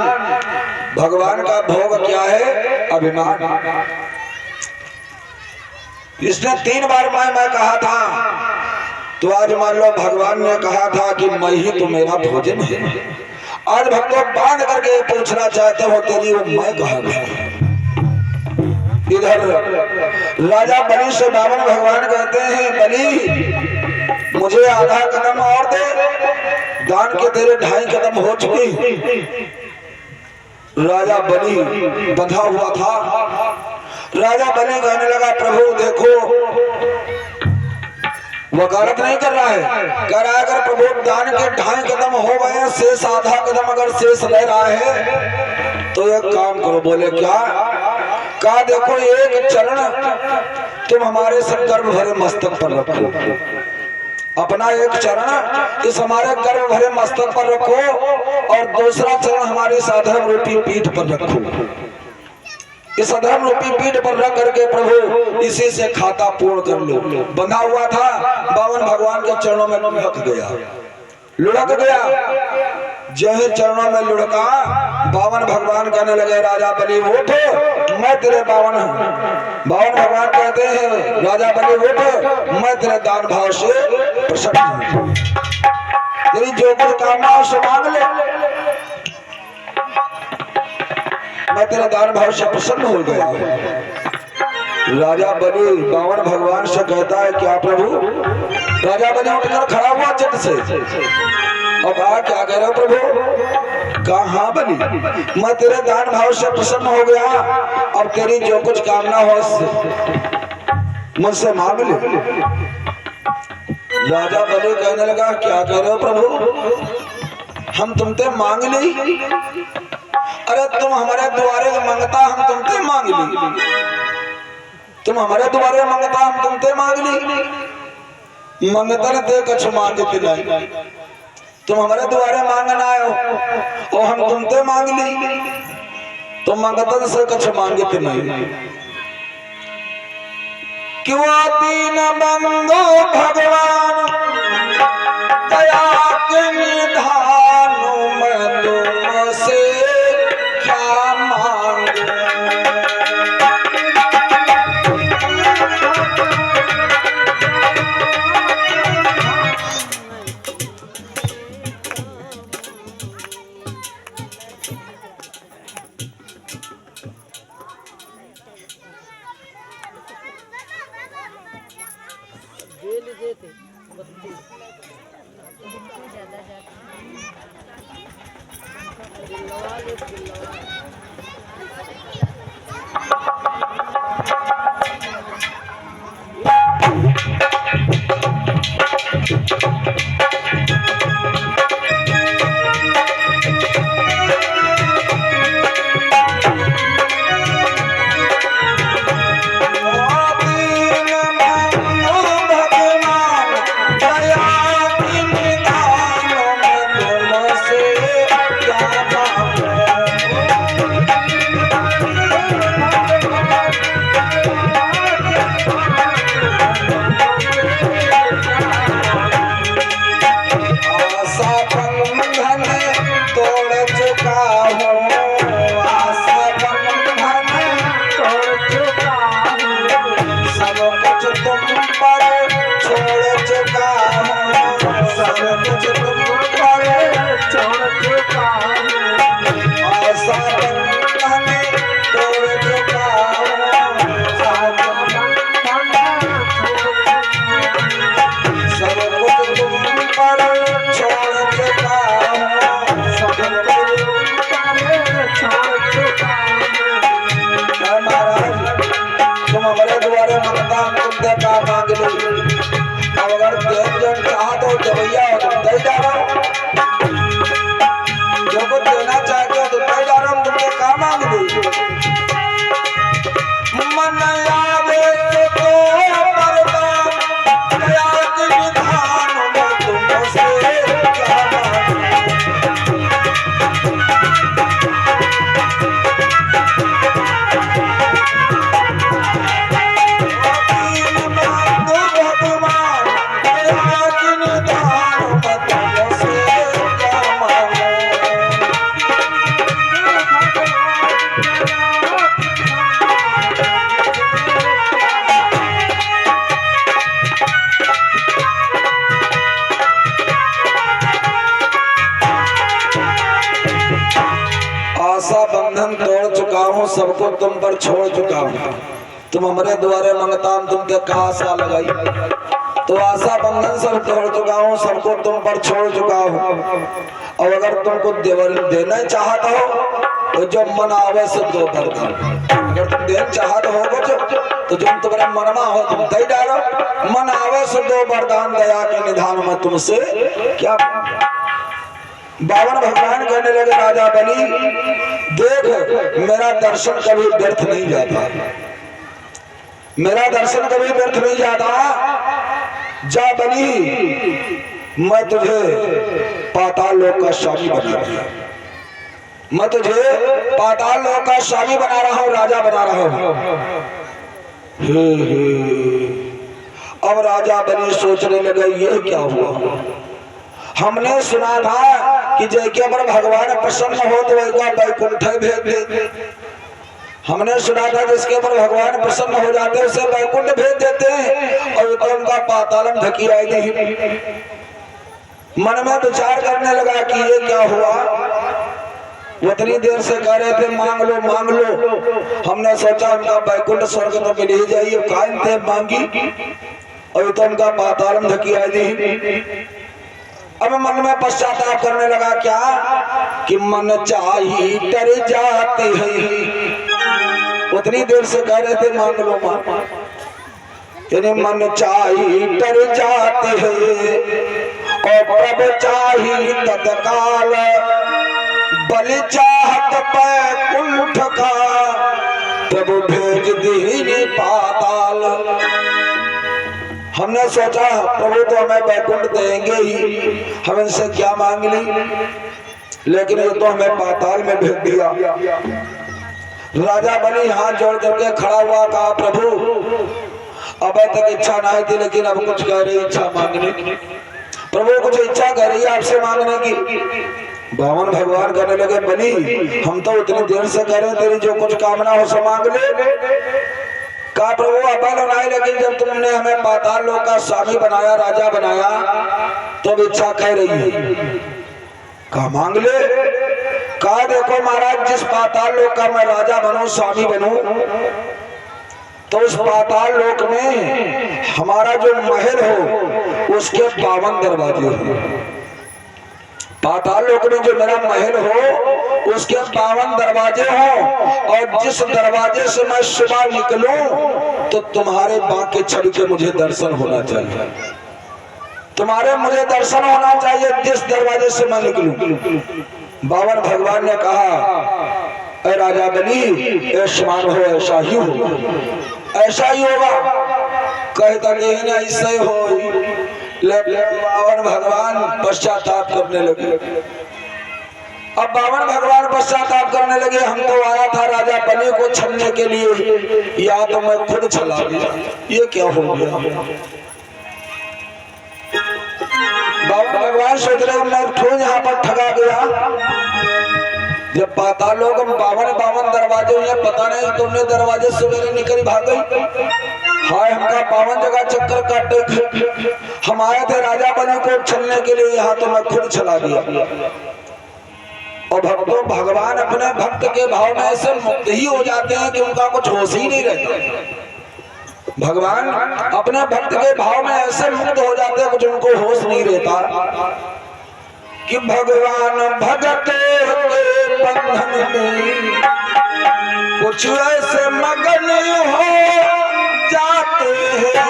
भगवान का भोग क्या है? अभिमान। इसने 3 बार मैं कहा था, तो आज मान लो भगवान ने कहा था कि मैं ही तो मेरा भोजन है। आज भक्तों बांध करके पूछना चाहते हो तेरी वो मैं कहा गया। इधर राजा बलि से बावन भगवान कहते हैं बलि मुझे आधा कदम और दे, दान के तेरे 2.5 कदम हो चुके। राजा बलि बंधा हुआ था। राजा बलि कहने लगा प्रभु देखो, वकालत नहीं कर रहा है, कह रहा है अगर प्रभु दान के 2.5 कदम हो गए, शेष आधा कदम अगर शेष रह रहा है तो एक काम करो। बोले क्या? कहा देखो एक चरण तुम हमारे संदर्भ भरे मस्तक पर रखो, अपना एक चरण इस हमारे गर्भ भरे मस्तक पर रखो और दूसरा चरण हमारी साधर्म रूपी पीठ पर रखो। इस अधर्म रूपी पीठ पर रख करके प्रभु इसी से खाता पूर्ण कर लो। बंधा हुआ था, बावन भगवान के चरणों में लुढ़क गया। जय चरणों में लुढ़का, बावन भगवान कहने लगे राजा बलि उठो, मैं तेरे बावन हूँ। बावन भगवान कहते हैं राजा बलि उठो, मैं तेरे दान भाव से प्रसन्न हूँ, तेरी जो कुछ कामना उसे मांग ले, मैं तेरे दान भाव से प्रसन्न हो गया। राजा बलि बावन भगवान से कहता है क्या प्रभु? राजा बलि उठकर खड़ा हुआ चट से और कहा क्या कह रहे हो प्रभु? कहा हाँ बलि, मैं तेरे दान भाव से प्रसन्न हो गया, अब तेरी जो कुछ कामना हो मुझसे मांग ले। राजा बलि कहने लगा क्या कह रहे हो प्रभु? हम तुमसे मांग ली? अरे तुम हमारे द्वारे मांगता हम तुमसे मांग ली, तुम हमारे द्वारे मांगता हम तुमसे मांग ली, मंगतन ते कछ मांगते नहीं, तुम हमारे द्वारे मांगना आयो और हम तुमसे मांग ली, तुम मंगतन से कछ मांगते नहीं। क्यों तीन बंदो भगवान दया के निधानो में तुमसे क्या मांगू? सबको तुम पर छोड़ चुका हूँ, तुम हमारे द्वारे मंगता हम तुमसे कहा आशा लगाई, तो आशा बंधन सब तोड़ चुका हूँ, सबको तुम पर छोड़ चुका हूँ। और अगर तुमको देना चाहता हो तो जो मन आवे से दो वरदान, अगर तुम देना चाहते हो तो जो तुम्हारे मन में हो तुम दे डालो, मन आवे से दो वरदान दया के निधान में तुमसे क्या। बावन भगवान कहने लगे राजा बलि, देख मेरा दर्शन कभी व्यर्थ नहीं जाता, मेरा दर्शन कभी व्यर्थ नहीं जाता। जा बलि, मैं तुझे पाताल लोक का स्वामी बना रहा हूं, मैं तुझे पाताल लोक का स्वामी बना रहा हूं, राजा बना रहा हूं। अब राजा बलि सोचने लगे ये क्या हुआ। हमने सुना था कि जैके पर भगवान प्रसन्न हो तो वैका वैकुंठ भेज देते, हमने सुना था जिसके ऊपर भगवान प्रसन्न हो जाते उसे वैकुंठ भेज देते हैं, और तो उनका पातालम ढकी आई नहीं। मन में विचार करने लगा कि ये क्या हुआ। उतनी देर से कह रहे थे मांग लो मांग लो, हमने सोचा उनका वैकुंठ स्वर्ग तो मिल ही जाइए, कायम थे मांगी, और तो उनका पातालम ढकी आई नहीं। अब मन में पश्चाताप करने लगा क्या कि मन चाही डर जाते हैं। उतनी देर से कह रहे थे मांग लो मांग, तेरे मन चाही डर जाते हैं, और प्रभु चाही तत्काल, बलि चाहत बैकुंठ का, प्रभु भेज दीनी पाताल। हमने सोचा प्रभु तो हमें बैकुंठ देंगे ही, हम इनसे क्या मांग ली, लेकिन ये तो हमें पाताल में भेज दिया। राजा बलि हाथ जोड़ करके खड़ा हुआ, कहा प्रभु अब तक इच्छा नहीं थी, लेकिन अब कुछ कह रही इच्छा मांगने की। प्रभु कुछ इच्छा कर रही है आपसे मांगने की। बावन भगवान कहने लगे बलि हम तो उतनी देर से कह रहे हैं तेरी जो कुछ कामना हो सो मांग ले। कहा प्रभु अपन बनाए, लेकिन जब तुमने हमें पाताल लोक का स्वामी बनाया, राजा बनाया, तो तो इच्छा कह रही है, कहा मांग ले। कहा देखो महाराज, जिस पाताल लोक का मैं राजा बनूं, स्वामी बनूं, तो उस पाताल लोक में हमारा जो महल हो उसके 52 दरवाजे हो। पाताल लोक में जो मेरा महल हो उसके 52 दरवाजे हो, और जिस दरवाजे से मैं सुबह निकलूं तो तुम्हारे बांके छड़ी के मुझे दर्शन होना चाहिए, तुम्हारे मुझे दर्शन होना चाहिए जिस दरवाजे से मैं निकलूं। बावन भगवान ने कहा ऐ राजा बलि ऐसा हो, ऐसा ही हो, ऐसा ही होगा। कहता नहीं ना ऐसे हो, बावन भगवान पश्चाताप करने लगे। अब बावन भगवान पश्चाताप करने लगे, हम तो आया था राजा बलि को छलने के लिए, या तो मैं खुद छला गया, ये क्या हो गया। बावन भगवान सोच रहे मैं क्यों यहाँ पर ठगा गया। जब पाताल लोक में 52 दरवाजे हुए, पता नहीं तुमने दरवाजे सवेरे निकल भाग गई। हाय हमका 52 जगह चक्कर काटे, हम आए थे राजा बलि को छलने के लिए, यहाँ तो मैं खुद चला गया। और भक्तों, भगवान अपने भक्त के भाव में ऐसे मुक्त ही हो जाते हैं कि उनका कुछ होश ही नहीं रहता। भगवान अपने भक्त के भाव में ऐसे मुक्त हो जाते हैं कुछ उनको होश नहीं रहता कि भगवान भगत के बंधन में कुछ ऐसे मगन हो जाते हैं।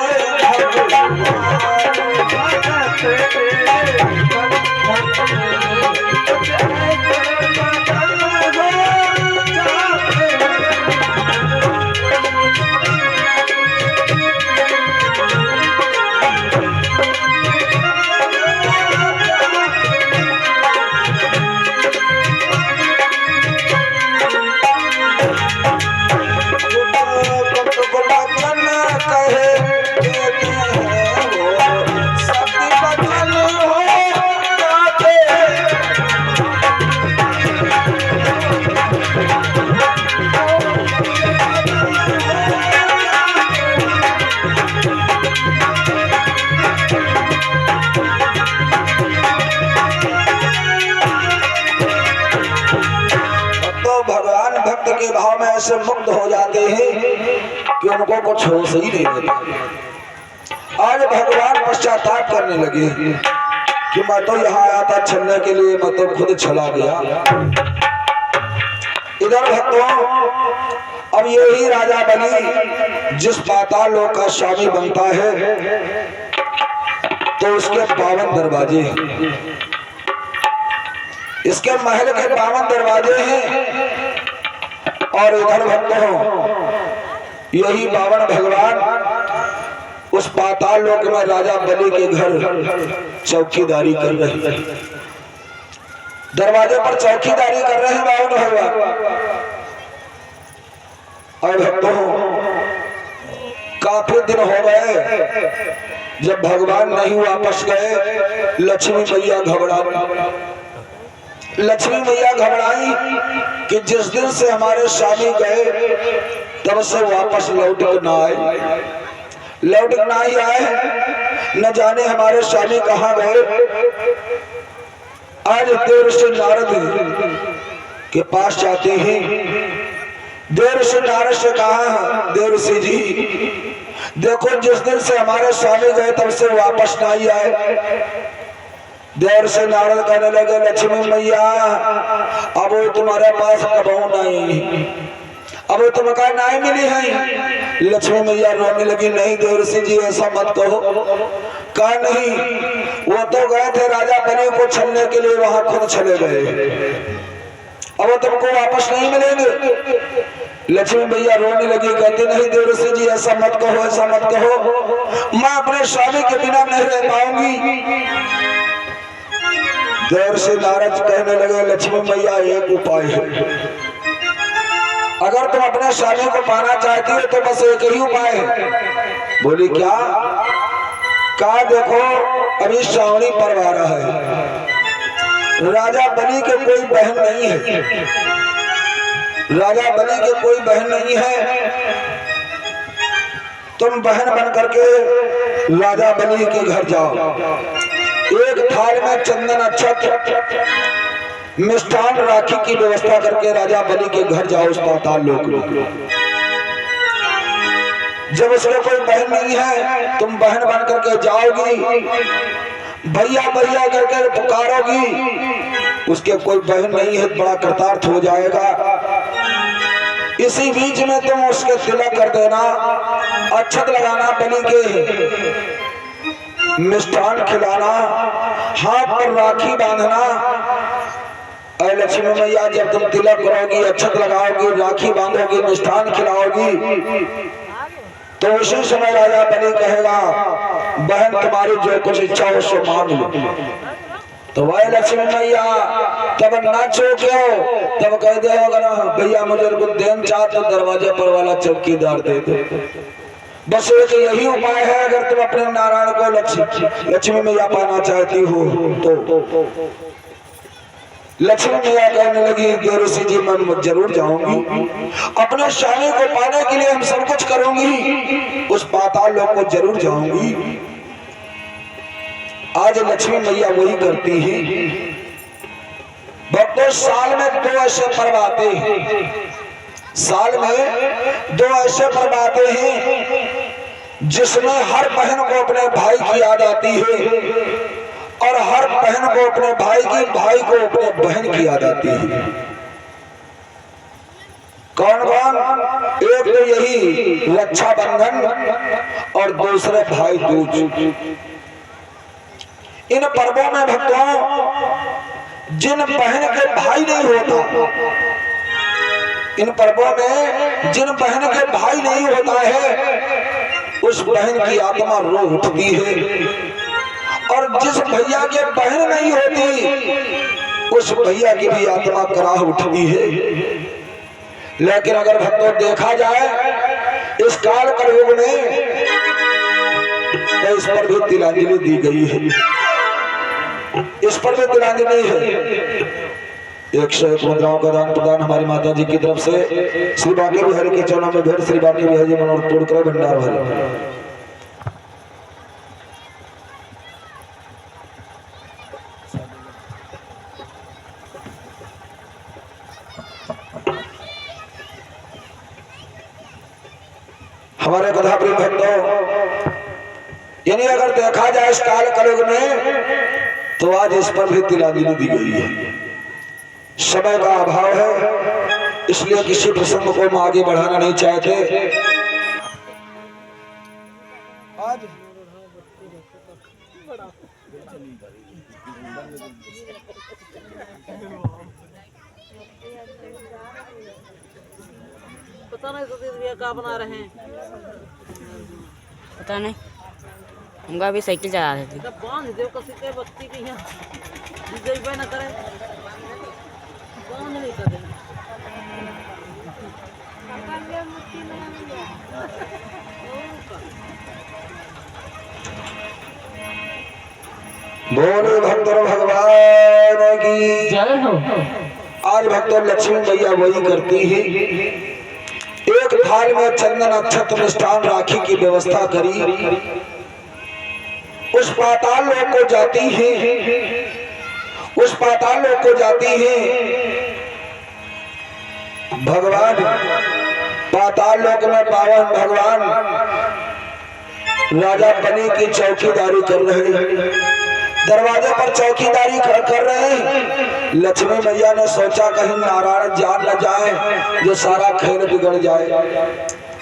के भाव में ऐसे मुक्त हो जाते हैं कि उनको कुछ होश ही नहीं रहता। आज भगवान पश्चाताप करने लगे कि मैं तो यहाँ आया था छलने के लिए, मैं तो खुद छला गया। इधर भक्तों, अब यही राजा बलि जिस पाताल लोक का स्वामी बनता है तो उसके 52 दरवाजे, इसके महल के 52 दरवाजे हैं और इधर भक्तों यही 52 भगवान उस पाताल लोक में राजा बलि के घर चौकीदारी कर रहे हैं। दरवाजे पर चौकीदारी कर रहे हैं 52 भगवान। और भक्तों काफी दिन हो गए जब भगवान नहीं वापस गए। लक्ष्मी मैया घबराई कि जिस दिन से हमारे स्वामी गए तब से वापस लौट ना ही आए, न जाने हमारे स्वामी कहाँ गए। आज देव ऋषि नारद के पास जाते हैं। देव ऋषि नारद से कहा, देव ऋषि जी देखो जिस दिन से हमारे स्वामी गए तब से वापस नहीं आए। देव ऋषि नारद कहने लगे, लक्ष्मी मैया अब वो तुम्हारे पास कबहू नहीं, अब वो तुमका नहीं मिली है। लक्ष्मी मैया रोने लगी, नहीं देव ऋषि जी ऐसा मत कहो। कहा नहीं, वो तो गए थे राजा बलि को छलने के लिए, वहां खुद चले गए, अब वो तुमको वापस नहीं मिलेंगे। लक्ष्मी मैया रोने लगी, कहती नहीं देव ऋषि जी ऐसा मत कहो, ऐसा मत कहो, मैं अपने स्वामी के बिना नहीं रह पाऊंगी। देव ऋषि नारद कहने लगे, लक्ष्मी मैया एक उपाय है, अगर तुम अपने स्वामी को पाना चाहती हो तो बस एक ही उपाय है। बोली क्या? कहा देखो अभी श्रावणी पर्व आ रहा है, राजा बलि के कोई बहन नहीं है, राजा बलि के कोई बहन नहीं है, तुम बहन बन करके राजा बलि के घर जाओ। एक थाल में चंदन अक्षत मिष्ठान राखी की व्यवस्था करके राजा बलि के घर जाओ उस पाताल लोक में। जब उसके कोई बहन नहीं है तुम बहन बन करके जाओगी, भैया भैया करके पुकारोगी, उसके कोई बहन नहीं है, बड़ा कृतार्थ हो जाएगा। इसी बीच में तुम उसके तिलक कर देना, अक्षत लगाना, बलि के मिष्ठान खिलाना, हाथ पर राखी बांधना। अरे लक्ष्मी मैया जब तुम तिलक करोगी, अक्षत लगाओगी, राखी बांधोगी, मिष्ठान खिलाओगी, तो उसी समय राजा बलि कहेगा बहन तुम्हारी जो कुछ इच्छा हो सो मांग लो। तो वह लक्ष्मी मैया तब नाचो क्यों, तब कह दे अगर भैया मुझे कुछ देन चाह तो दरवाजे पर वाला चौकीदार दे दो। बस एक यही उपाय है, अगर तुम अपने नारायण को लक्ष्मी मैया पाना चाहती हो तो। लक्ष्मी मैया कहने लगी, देव ऋषि जी मैं जरूर जाऊंगी, अपने स्वामी को पाने के लिए हम सब कुछ करूंगी, उस पाताल लोक को जरूर जाऊंगी। आज लक्ष्मी मैया वही करती है। भक्तों साल में 2 ऐसे पर्व आते हैं, साल में 2 ऐसे पर्व आते हैं जिसमें हर बहन को अपने भाई की याद आती है और हर बहन को अपने भाई की, भाई को अपने बहन की याद आती है। कौन कौन? एक तो यही रक्षाबंधन और दूसरे भाई दूज। इन पर्वों में भक्तों जिन बहन के भाई नहीं होता, इन पर्वों में जिन बहन के भाई नहीं होता है उस बहन की आत्मा रो उठती है, और जिस भैया के बहन नहीं होती उस भैया की भी आत्मा कराह उठती है। लेकिन अगर भक्तों देखा जाए इस काल कलयुग में तो इस पर भी तिलांजलि दी गई है, इस पर भी तिलांजलि है। 101 मुद्राओं का दान प्रदान हमारी माता जी की तरफ से श्री बांके बिहारी के चरणों में भेंट। श्री बांके बिहारी जी मनोरथ पूर्ण करे, भंडार भरे। हमारे कथा प्रिय भक्तों, यानी अगर देखा जाए इस काल कलयुग में तो आज इस पर भी तिलांजलि दी गई है। समय का अभाव है इसलिए किसी प्रसंग को हम आगे बढ़ाना नहीं चाहते। आज पता नहीं तो ये क्या बना रहे हैं। पता नहीं, हमका भी साइकिल चला रहे थे। जब बांध दो किसी के बत्ती की यहाँ डिजाइन ना करे, बांध नहीं करे। बोले भक्तों भगवान की जय हो। आज भक्तों लक्ष्मी मैया वही करती है, एक थाल में चंदन अक्षत मिष्ठान राखी की व्यवस्था करी, उस पाताल लोक को जाती है, उस पाताल लोक को जाती है। भगवान पाताल लोक में पावन भगवान राजा बलि की चौकीदारी कर रहे हैं, दरवाजे पर चौकीदारी कर रहे हैं। लक्ष्मी मैया ने सोचा कहीं नारायण जान न जाए, जो सारा खेल बिगड़ जाए।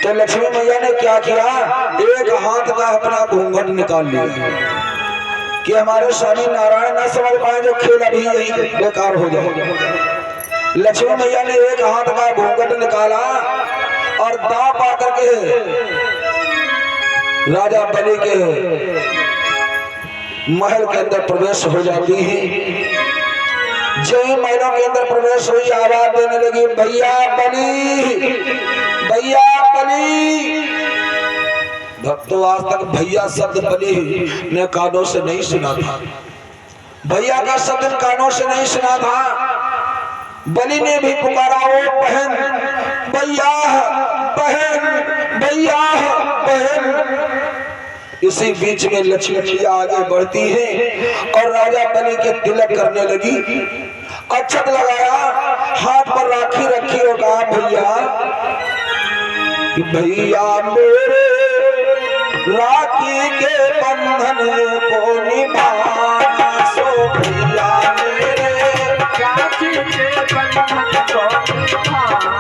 तो लक्ष्मी मैया ने क्या किया, एक हाथ का अपना घूंघट निकाल लिया कि हमारे स्वामी नारायण न समझ पाए जो खेल अभी यही बेकार हो जाए। लक्ष्मी मैया ने एक हाथ का घूंघट निकाला और दांव पा करके राजा बलि के महल के अंदर प्रवेश हो जाती है। जो ही महलों के अंदर प्रवेश हुई, आवाज देने लगी, भैया बलि, भैया बलि। भक्तों आज तक भैया शब्द बलि ने कानों से नहीं सुना था, भैया का शब्द कानों से नहीं सुना था। बलि ने भी पुकारा, ओ बहन, भैया बहन, भैया बहन। इसी बीच में लक्ष्मी मैया आगे बढ़ती है और राजा बलि के तिलक करने लगी, अक्षत लगाया, हाथ पर राखी रखी और कहा, भैया भैया मेरे राखी के बंधन को निभाना, सो भैया मेरे राखी के बंधन को निभाना।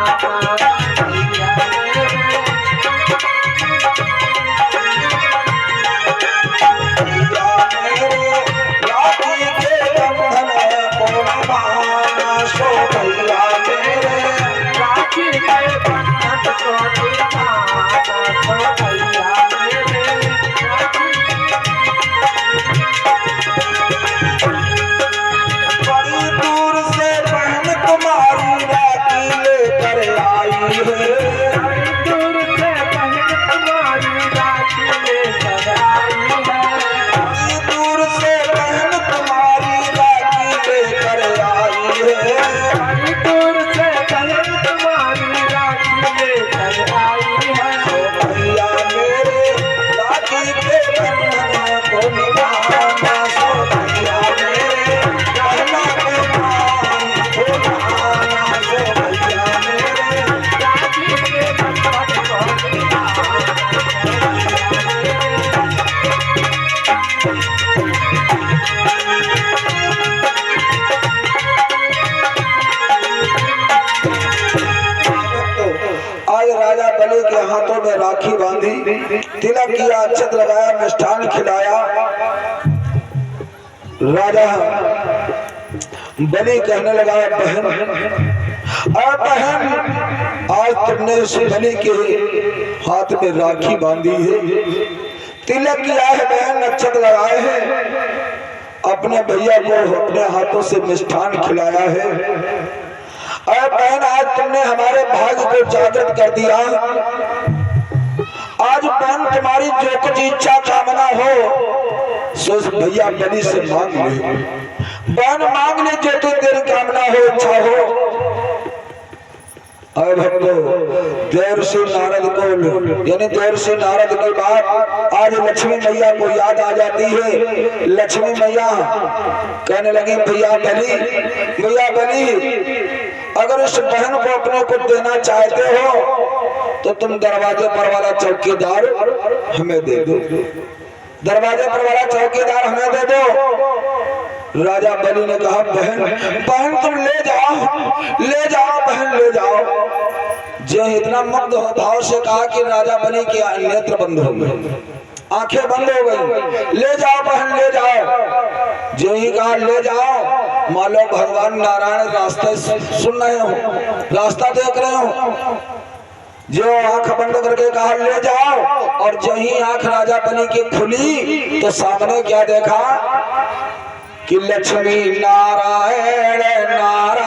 हाथों में राखी बांधी, तिलक किया, अक्षत लगाया, मिष्ठान खिलाया। राजा बलि कहने लगा, बहन बहन, आज तुमने इस बलि के हाथ में राखी बांधी है, तिलक किया है बहन, अक्षत लगाए हैं, अपने भैया को अपने हाथों से मिष्ठान खिलाया है। अरे बहन, आज तुमने हमारे भाग्य को जागृत कर दिया। आज बहन तुम्हारी जो कुछ इच्छा कामना हो सो भैया बलि से मांग ले। बहन मांग ले जो तो तेरी कामना हो, इच्छा हो। अरे भक्तों, देवर्षि नारद को यानी देवर्षि नारद की बात आज लक्ष्मी मैया को याद आ जाती है। लक्ष्मी मैया कहने लगी, भैया बलि, अगर उस बहन को अपने को देना चाहते हो तो तुम दरवाजे पर वाला चौकीदार हमें दे दो, दरवाजे पर वाला चौकीदार हमें दे दो। राजा बलि ने कहा, बहन तुम ले जाओ बहन, ले जाओ। जो इतना मुग्ध भाव से कहा कि राजा बलि के नेत्र बंद हो गए। आंखें बंद हो गई। ले जाओ बहन ले जाओ। जो ही कहा ले जाओ, मानो भगवान नारायण रास्ते सुन रहे हो, रास्ता देख रहे हो। जो आंख बंद करके कहा ले जाओ, और जो ही आंख राजा बनी की खुली तो सामने क्या देखा कि लक्ष्मी नारायण नारायण